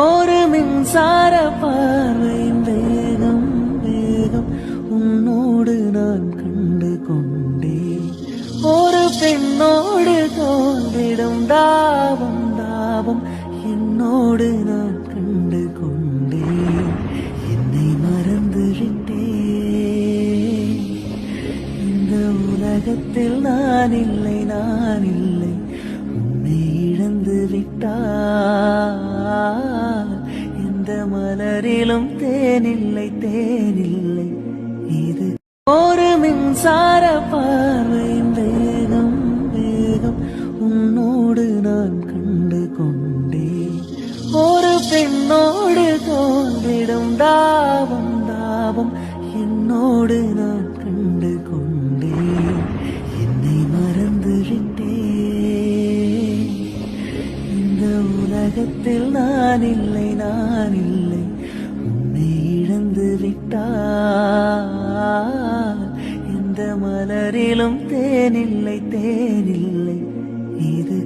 ஒரு மின்சார பார்வையின் வேகம் வேகம் உன்னோடு நான் கண்டு கொண்டேன். ஒரு பெண்ணோடு தோன்றிடும் தாபம் தாபம் என்னோடு நான் கண்டு கொண்டேன். என்னை மறந்து விட்டேன். இந்த உலகத்தில் நான் இல்லை நான் இல்லை. உன்னை இழந்து விட்டால் எந்த மலரிலும் தேனில்லை தேனில்லை. இது ஒரு மின்சார பார்வையின் வேகம் வேகம் உன்னோடு நான் கண்டு கொண்டேன். ஒரு பெண்ணோடு தோன்றிடும் தாபம் தாபம் என்னோடு நான் கண்டு கொண்டேன். என்னை மறந்து விட்டேன். இந்த உலகத்தில் நான் இல்லை நான் இல்லை. உன்னை இழந்து விட்டால் எந்த மலரிலும் தேனில்லை தேனில்லை. இது